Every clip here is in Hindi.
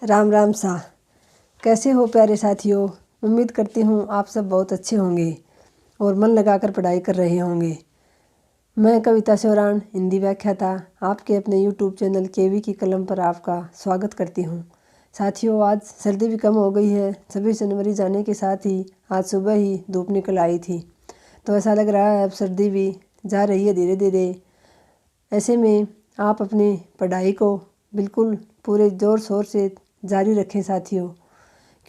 राम राम सा। कैसे हो प्यारे साथियों। उम्मीद करती हूँ आप सब बहुत अच्छे होंगे और मन लगाकर पढ़ाई कर रहे होंगे। मैं कविता शौरान हिंदी व्याख्याता आपके अपने यूट्यूब चैनल केवी की कलम पर आपका स्वागत करती हूँ। साथियों, आज सर्दी भी कम हो गई है। 26 जनवरी जाने के साथ ही आज सुबह ही धूप निकल आई थी, तो ऐसा लग रहा है अब सर्दी भी जा रही है धीरे धीरे। ऐसे में आप अपनी पढ़ाई को बिल्कुल पूरे ज़ोर शोर से जारी रखें साथियों,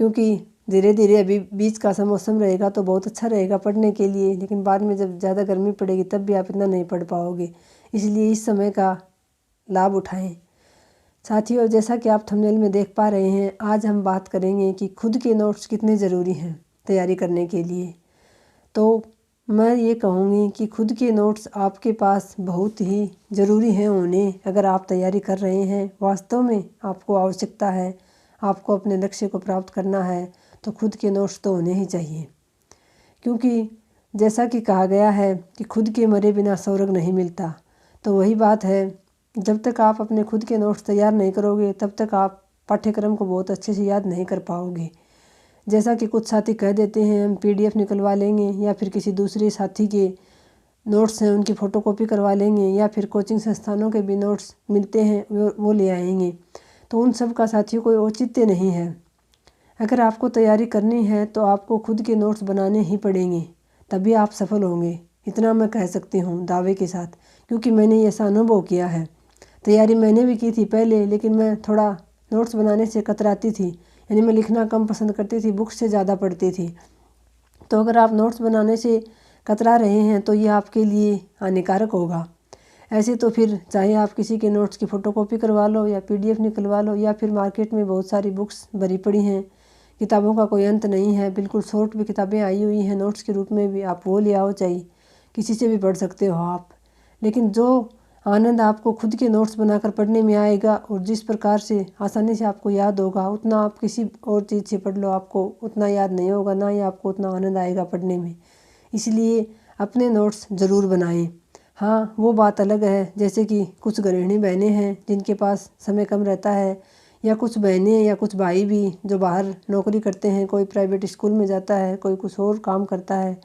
क्योंकि धीरे धीरे अभी बीच का सा मौसम रहेगा तो बहुत अच्छा रहेगा पढ़ने के लिए, लेकिन बाद में जब ज़्यादा गर्मी पड़ेगी तब भी आप इतना नहीं पढ़ पाओगे। इसलिए इस समय का लाभ उठाएं साथियों। जैसा कि आप थंबनेल में देख पा रहे हैं, आज हम बात करेंगे कि खुद के नोट्स कितने ज़रूरी हैं तैयारी करने के लिए। तो मैं ये कहूँगी कि खुद के नोट्स आपके पास बहुत ही ज़रूरी हैं होने। अगर आप तैयारी कर रहे हैं, वास्तव में आपको आवश्यकता है, आपको अपने लक्ष्य को प्राप्त करना है, तो खुद के नोट्स तो होने ही चाहिए। क्योंकि जैसा कि कहा गया है कि खुद के मरे बिना स्वर्ग नहीं मिलता, तो वही बात है। जब तक आप अपने खुद के नोट्स तैयार नहीं करोगे तब तक आप पाठ्यक्रम को बहुत अच्छे से याद नहीं कर पाओगे। जैसा कि कुछ साथी कह देते हैं हम PDF निकलवा लेंगे, या फिर किसी दूसरे साथी के नोट्स हैं उनकी फ़ोटोकॉपी करवा लेंगे, या फिर कोचिंग संस्थानों के भी नोट्स मिलते हैं वो ले आएंगे। तो उन सब का साथियों कोई औचित्य नहीं है। अगर आपको तैयारी करनी है तो आपको खुद के नोट्स बनाने ही पड़ेंगे, तभी आप सफल होंगे। इतना मैं कह सकती हूँ दावे के साथ, क्योंकि मैंने ऐसा अनुभव किया है। तैयारी मैंने भी की थी पहले, लेकिन मैं थोड़ा नोट्स बनाने से कतराती थी, यानी मैं लिखना कम पसंद करती थी, बुक्स से ज़्यादा पढ़ती थी। तो अगर आप नोट्स बनाने से कतरा रहे हैं तो ये आपके लिए हानिकारक होगा। ऐसे तो फिर चाहे आप किसी के नोट्स की फ़ोटोकॉपी करवा लो या PDF निकलवा लो, या फिर मार्केट में बहुत सारी बुक्स भरी पड़ी हैं, किताबों का कोई अंत नहीं है। बिल्कुल शॉर्ट भी किताबें आई हुई हैं नोट्स के रूप में भी, आप वो ले आओ, चाहिए किसी से भी पढ़ सकते हो आप। लेकिन जो आनंद आपको खुद के नोट्स बनाकर पढ़ने में आएगा और जिस प्रकार से आसानी से आपको याद होगा, उतना आप किसी और चीज़ से पढ़ लो आपको उतना याद नहीं होगा, ना ही आपको उतना आनंद आएगा पढ़ने में। इसलिए अपने नोट्स ज़रूर बनाएं। हाँ, वो बात अलग है जैसे कि कुछ गृहिणी बहनें हैं जिनके पास समय कम रहता है, या कुछ बहनें या कुछ भाई भी जो बाहर नौकरी करते हैं, कोई प्राइवेट स्कूल में जाता है, कोई कुछ और काम करता है,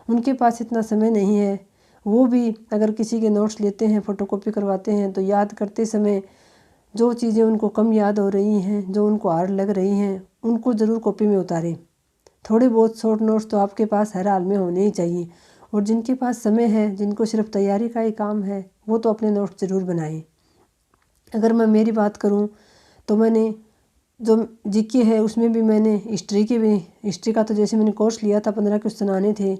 उनके पास इतना समय नहीं है। वो भी अगर किसी के नोट्स लेते हैं, फ़ोटोकॉपी करवाते हैं, तो याद करते समय जो चीज़ें उनको कम याद हो रही हैं, जो उनको हार्ड लग रही हैं, उनको ज़रूर कॉपी में उतारें। थोड़े बहुत शॉर्ट नोट्स तो आपके पास हर हाल में होने ही चाहिए। और जिनके पास समय है, जिनको सिर्फ तैयारी का ही काम है, वो तो अपने नोट्स ज़रूर बनाएं। अगर मैं मेरी बात करूं तो मैंने जो GK है उसमें भी मैंने हिस्ट्री का तो जैसे मैंने कोर्स लिया था, 15 क्वेश्चन आने थे,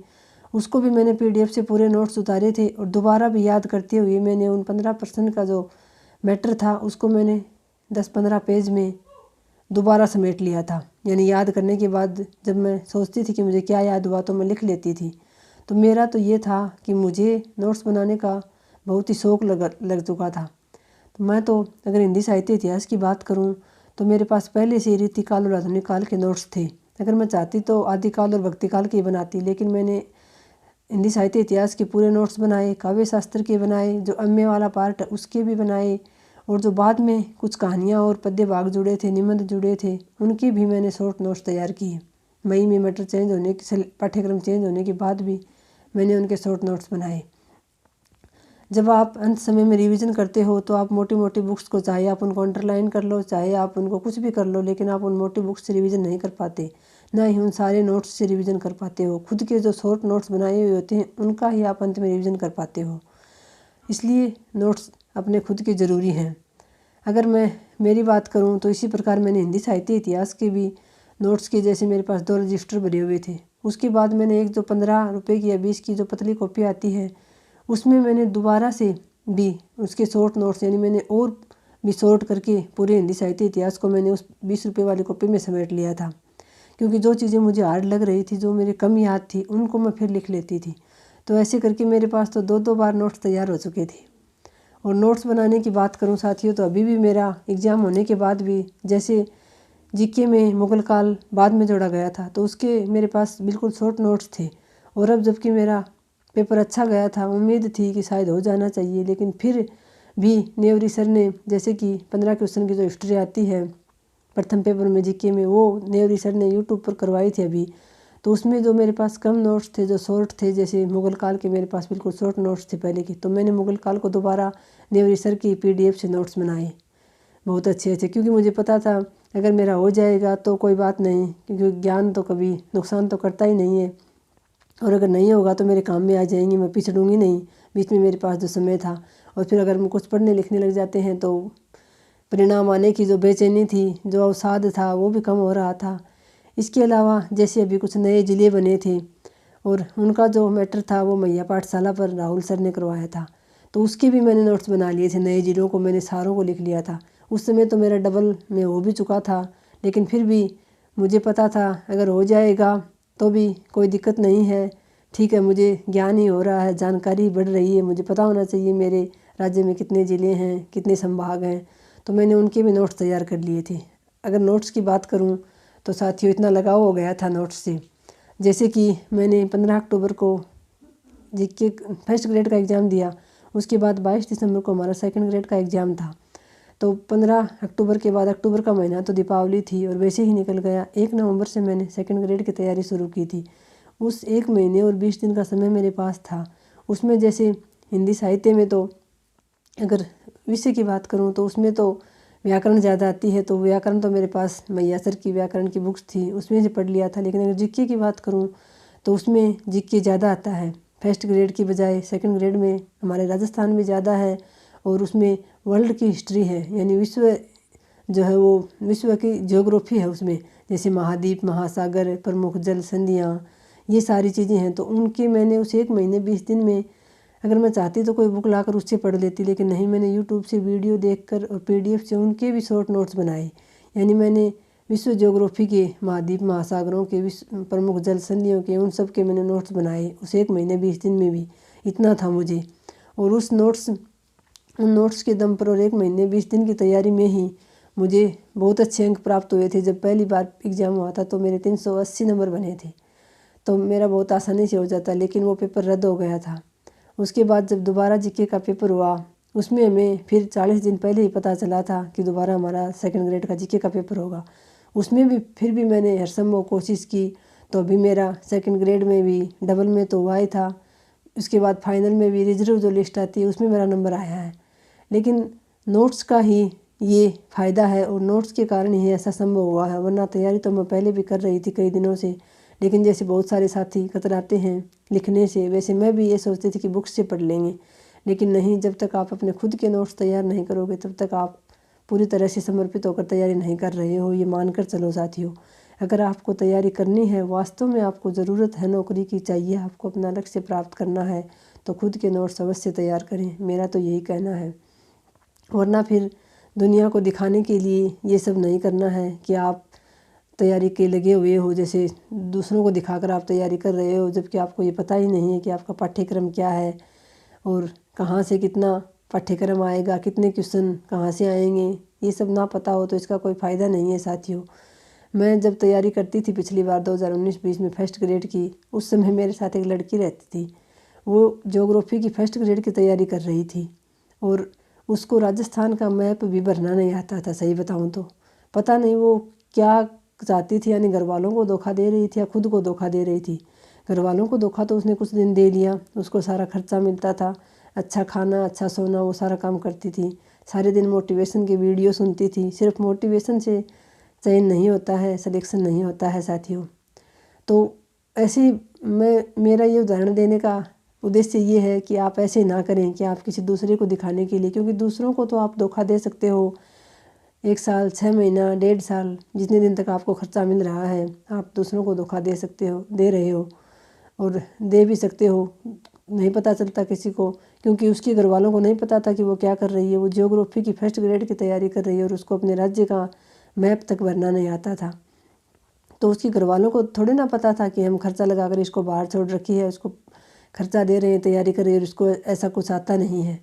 उसको भी मैंने PDF से पूरे नोट्स उतारे थे और दोबारा भी याद करते हुए मैंने उन 15% का जो मैटर था उसको मैंने 10-15 पेज में दोबारा समेट लिया था। यानी याद करने के बाद जब मैं सोचती थी कि मुझे क्या याद हुआ तो मैं लिख लेती थी। तो मेरा तो ये था कि मुझे नोट्स बनाने का बहुत ही शौक़ लग चुका था। तो मैं तो अगर हिंदी साहित्य इतिहास की बात करूं तो मेरे पास पहले से रीतिकाल और आधुनिक काल के नोट्स थे। अगर मैं चाहती तो आदिकाल और भक्तिकाल के बनाती, लेकिन मैंने हिंदी साहित्य इतिहास के पूरे नोट्स बनाए, काव्य शास्त्र के बनाए, जो अम्य वाला पार्ट है उसके भी बनाए, और जो बाद में कुछ कहानियाँ और पद्य भाग जुड़े थे, निबंध जुड़े थे, उनके भी मैंने शॉर्ट नोट्स तैयार किए। मई में मैटर चेंज होने के पाठ्यक्रम चेंज होने के बाद भी मैंने उनके शॉर्ट नोट्स बनाए। जब आप अंत समय में रिवीजन करते हो तो आप मोटी मोटी बुक्स को, चाहे आप उनको अंडरलाइन कर लो, चाहे आप उनको कुछ भी कर लो, लेकिन आप उन मोटी बुक्स से रिवीजन नहीं कर पाते, ना ही उन सारे नोट्स से रिवीजन कर पाते हो। खुद के जो शॉर्ट नोट्स बनाए हुए होते हैं उनका ही आप अंत में रिवीजन कर पाते हो। इसलिए नोट्स अपने खुद के ज़रूरी हैं। अगर मैं मेरी बात करूं तो इसी प्रकार मैंने हिंदी साहित्य इतिहास के भी नोट्स के, जैसे मेरे पास 2 रजिस्टर भरे हुए थे। उसके बाद मैंने एक जो 15 रुपये की या 20 की जो पतली कॉपी आती है उसमें मैंने दोबारा से भी उसके शॉर्ट नोट्स, यानी मैंने और भी शॉर्ट करके पूरे हिंदी साहित्य इतिहास को मैंने उस 20 रुपये वाली कॉपी में समेट लिया था। क्योंकि जो चीज़ें मुझे हार्ड लग रही थी, जो मेरे कम याद थी, उनको मैं फिर लिख लेती थी। तो ऐसे करके मेरे पास तो 2-2 बार नोट्स तैयार हो चुके थे। और नोट्स बनाने की बात करूं साथियों तो अभी भी मेरा एग्ज़ाम होने के बाद भी, जैसे GK में मुगल काल बाद में जोड़ा गया था तो उसके मेरे पास बिल्कुल शॉर्ट नोट्स थे। और अब जबकि मेरा पेपर अच्छा गया था, उम्मीद थी कि शायद हो जाना चाहिए, लेकिन फिर भी नेवरी सर ने, जैसे कि 15 क्वेश्चन की जो हिस्ट्री आती है प्रथम पेपर में जीके में, वो नेवरी सर ने यूट्यूब पर करवाई थी अभी। तो उसमें जो मेरे पास कम नोट्स थे, जो शॉर्ट थे, जैसे मुग़ल काल के मेरे पास बिल्कुल शॉर्ट नोट्स थे पहले के, तो मैंने मुग़ल काल को दोबारा नेवरी सर की PDF से नोट्स बनाए बहुत अच्छे अच्छे, क्योंकि मुझे पता था अगर मेरा हो जाएगा तो कोई बात नहीं, क्योंकि ज्ञान तो कभी नुकसान तो करता ही नहीं है, और अगर नहीं होगा तो मेरे काम में आ जाएंगे, मैं पिछड़ूंगी नहीं। बीच में मेरे पास जो समय था, और फिर अगर हम कुछ पढ़ने लिखने लग जाते हैं तो परिणाम आने की जो बेचैनी थी, जो अवसाद था, वो भी कम हो रहा था। इसके अलावा जैसे अभी कुछ नए ज़िले बने थे, और उनका जो मैटर था वो मैया पाठशाला पर राहुल सर ने करवाया था, तो उसके भी मैंने नोट्स बना लिए थे। नए ज़िलों को मैंने सारों को लिख लिया था। उस समय तो मेरा डबल में हो भी चुका था, लेकिन फिर भी मुझे पता था अगर हो जाएगा तो भी कोई दिक्कत नहीं है, ठीक है, मुझे ज्ञान ही हो रहा है, जानकारी बढ़ रही है, मुझे पता होना चाहिए मेरे राज्य में कितने ज़िले हैं, कितने संभाग हैं। तो मैंने उनके भी नोट्स तैयार कर लिए थे। अगर नोट्स की बात करूं तो साथियों इतना लगाव हो गया था नोट्स से, जैसे कि मैंने 15 अक्टूबर को जीके फर्स्ट ग्रेड का एग्ज़ाम दिया, उसके बाद 22 दिसंबर को हमारा सेकंड ग्रेड का एग्ज़ाम था। तो 15 अक्टूबर के बाद, अक्टूबर का महीना तो दीपावली थी और वैसे ही निकल गया। 1 नवंबर से मैंने सेकंड ग्रेड की तैयारी शुरू की थी। उस 1 महीने और 20 दिन का समय मेरे पास था। उसमें जैसे हिंदी साहित्य में तो अगर विषय की बात करूं तो उसमें तो व्याकरण ज़्यादा आती है, तो व्याकरण तो मेरे पास मैया सर की व्याकरण की बुक्स थी, उसमें से पढ़ लिया था। लेकिन अगर जीके की बात करूं तो उसमें जीके ज़्यादा आता है, फर्स्ट ग्रेड की बजाय सेकंड ग्रेड में हमारे राजस्थान में ज़्यादा है, और उसमें वर्ल्ड की हिस्ट्री है, यानी विश्व जो है वो विश्व की ज्योग्राफी है उसमें, जैसे महाद्वीप, महासागर, प्रमुख जल संधियाँ, ये सारी चीज़ें हैं। तो उनके मैंने उस 1 महीने 20 दिन में अगर मैं चाहती तो कोई बुक लाकर उससे पढ़ लेती, लेकिन नहीं, मैंने यूट्यूब से वीडियो देखकर और PDF से उनके भी शॉर्ट नोट्स बनाए। यानी मैंने विश्व ज्योग्राफी के, महाद्वीप महासागरों के, विश्व प्रमुख जल संधियों के, उन सब के मैंने नोट्स बनाए उस 1 महीने 20 दिन में भी। इतना था मुझे, और उन नोट्स के दम पर और 1 महीने 20 दिन की तैयारी में ही मुझे बहुत अच्छे अंक प्राप्त हुए थे। जब पहली बार एग्ज़ाम हुआ था तो मेरे 380 नंबर बने थे, तो मेरा बहुत आसानी से हो जाता, लेकिन वो पेपर रद्द हो गया था। उसके बाद जब दोबारा जीके का पेपर हुआ, उसमें हमें फिर 40 दिन पहले ही पता चला था कि दोबारा हमारा सेकंड ग्रेड का जीके का पेपर होगा। उसमें भी फिर भी मैंने हरसंभव कोशिश की, तो अभी मेरा सेकंड ग्रेड में भी डबल में तो हुआ ही था। उसके बाद फाइनल में भी रिजर्व जो लिस्ट आती है उसमें मेरा नंबर आया है। लेकिन नोट्स का ही ये फ़ायदा है, और नोट्स के कारण ही ऐसा संभव हुआ है, वरना तैयारी तो मैं पहले भी कर रही थी कई दिनों से। लेकिन जैसे बहुत सारे साथी कतराते हैं लिखने से, वैसे मैं भी ये सोचती थी कि बुक्स से पढ़ लेंगे, लेकिन नहीं, जब तक आप अपने खुद के नोट्स तैयार नहीं करोगे तब तक आप पूरी तरह से समर्पित होकर तैयारी नहीं कर रहे हो, ये मानकर चलो साथियों। अगर आपको तैयारी करनी है, वास्तव में आपको ज़रूरत है नौकरी की, चाहिए आपको अपना लक्ष्य प्राप्त करना है, तो खुद के नोट्स अवश्य तैयार करें, मेरा तो यही कहना है। वरना फिर दुनिया को दिखाने के लिए ये सब नहीं करना है कि आप तैयारी के लगे हुए हो, जैसे दूसरों को दिखाकर आप तैयारी कर रहे हो, जबकि आपको ये पता ही नहीं है कि आपका पाठ्यक्रम क्या है और कहाँ से कितना पाठ्यक्रम आएगा, कितने क्वेश्चन कहाँ से आएंगे। ये सब ना पता हो तो इसका कोई फ़ायदा नहीं है साथियों। मैं जब तैयारी करती थी पिछली बार 2019-20 में फर्स्ट ग्रेड की, उस समय मेरे साथ एक लड़की रहती थी, वो ज्योग्राफी की फर्स्ट ग्रेड की तैयारी कर रही थी, और उसको राजस्थान का मैप भी भरना नहीं आता था। सही बताऊँ तो पता नहीं वो क्या चाहती थी, यानी घर वालों को धोखा दे रही थी या खुद को धोखा दे रही थी। घर वालों को धोखा तो उसने कुछ दिन दे लिया, उसको सारा खर्चा मिलता था, अच्छा खाना, अच्छा सोना, वो सारा काम करती थी। सारे दिन मोटिवेशन के वीडियो सुनती थी। सिर्फ मोटिवेशन से चयन नहीं होता है, सिलेक्शन नहीं होता है साथियों। तो ऐसे मेरा ये उदाहरण देने का उद्देश्य ये है कि आप ऐसे ना करें कि आप किसी दूसरे को दिखाने के लिए, क्योंकि दूसरों को तो आप धोखा दे सकते हो 1 साल, 6 महीना, 1.5 साल, जितने दिन तक आपको खर्चा मिल रहा है, आप दूसरों को धोखा दे सकते हो, दे रहे हो, और दे भी सकते हो, नहीं पता चलता किसी को, क्योंकि उसके घर वालों को नहीं पता था कि वो क्या कर रही है। वो ज्योग्राफी की फर्स्ट ग्रेड की तैयारी कर रही है और उसको अपने राज्य का मैप तक भरना नहीं आता था। तो उसके घर वालों को थोड़ी ना पता था कि हम खर्चा लगाकर इसको बाहर छोड़ रखी है, उसको खर्चा दे रहे हैं, तैयारी कर रही है, और उसको ऐसा कुछ आता नहीं है।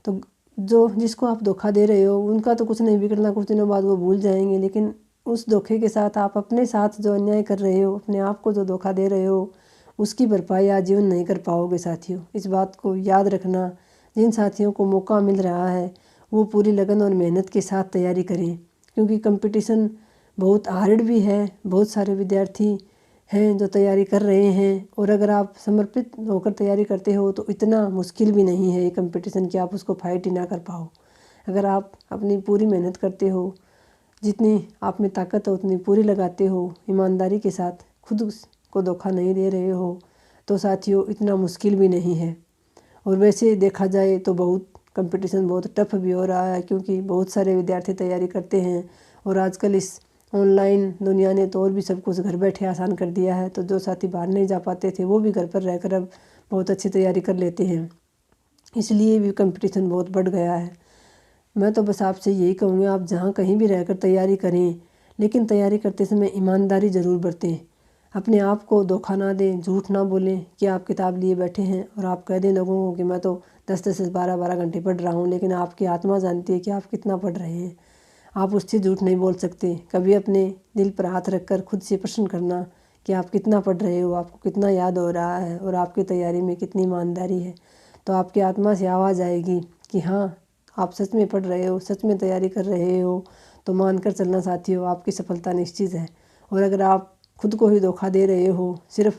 तो जिसको आप धोखा दे रहे हो उनका तो कुछ नहीं बिगड़ना, कुछ दिनों बाद वो भूल जाएंगे, लेकिन उस धोखे के साथ आप अपने साथ जो अन्याय कर रहे हो, अपने आप को जो धोखा दे रहे हो, उसकी भरपाई आजीवन नहीं कर पाओगे साथियों। इस बात को याद रखना। जिन साथियों को मौका मिल रहा है वो पूरी लगन और मेहनत के साथ तैयारी करें, क्योंकि कंपटीशन बहुत हार्ड भी है। बहुत सारे विद्यार्थी हैं जो तैयारी कर रहे हैं, और अगर आप समर्पित होकर तैयारी करते हो तो इतना मुश्किल भी नहीं है ये कंपटीशन कि आप उसको फाइट ही ना कर पाओ। अगर आप अपनी पूरी मेहनत करते हो, जितनी आप में ताकत है उतनी पूरी लगाते हो, ईमानदारी के साथ खुद को धोखा नहीं दे रहे हो, तो साथियों इतना मुश्किल भी नहीं है। और वैसे देखा जाए तो बहुत कंपटीशन बहुत टफ भी हो रहा है, क्योंकि बहुत सारे विद्यार्थी तैयारी करते हैं। और आजकल इस ऑनलाइन दुनिया ने तो और भी सब कुछ घर बैठे आसान कर दिया है, तो जो साथी बाहर नहीं जा पाते थे वो भी घर पर रहकर अब बहुत अच्छी तैयारी कर लेते हैं। इसलिए भी कंपटीशन बहुत बढ़ गया है। मैं तो बस आपसे यही कहूँगी, आप जहाँ कहीं भी रहकर तैयारी करें, लेकिन तैयारी करते समय ईमानदारी ज़रूर बरतें। अपने आप को धोखा ना दें, झूठ ना बोलें कि आप किताब लिए बैठे हैं और आप कह दें लोगों को कि मैं तो 10-10 से 12-12 घंटे पढ़ रहा हूँ, लेकिन आपकी आत्मा जानती है कि आप कितना पढ़ रहे हैं। आप उससे झूठ नहीं बोल सकते। कभी अपने दिल पर हाथ रखकर खुद से प्रश्न करना कि आप कितना पढ़ रहे हो, आपको कितना याद हो रहा है और आपकी तैयारी में कितनी ईमानदारी है। तो आपकी आत्मा से आवाज़ आएगी कि हाँ, आप सच में पढ़ रहे हो, सच में तैयारी कर रहे हो। तो मानकर चलना साथियों, आपकी सफलता निश्चित है। और अगर आप खुद को ही धोखा दे रहे हो, सिर्फ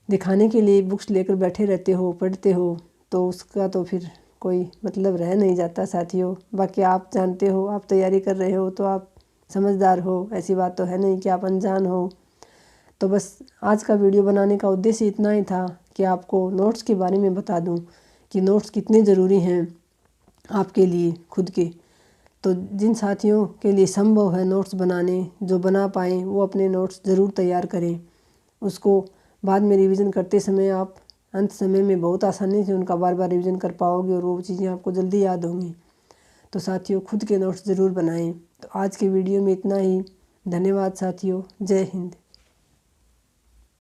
दिखाने के लिए बुक्स लेकर बैठे रहते हो, पढ़ते हो, तो उसका तो फिर कोई मतलब रह नहीं जाता साथियों। बाकी आप जानते हो, आप तैयारी कर रहे हो तो आप समझदार हो, ऐसी बात तो है नहीं कि आप अनजान हो। तो बस आज का वीडियो बनाने का उद्देश्य इतना ही था कि आपको नोट्स के बारे में बता दूं कि नोट्स कितने ज़रूरी हैं आपके लिए खुद के। तो जिन साथियों के लिए संभव है नोट्स बनाने, जो बना पाएँ वो अपने नोट्स ज़रूर तैयार करें। उसको बाद में रिवीजन करते समय आप अंत समय में बहुत आसानी से उनका बार बार रिवीजन कर पाओगे और वो चीज़ें आपको जल्दी याद होंगी। तो साथियों खुद के नोट्स ज़रूर बनाएं। तो आज के वीडियो में इतना ही। धन्यवाद साथियों। जय हिंद।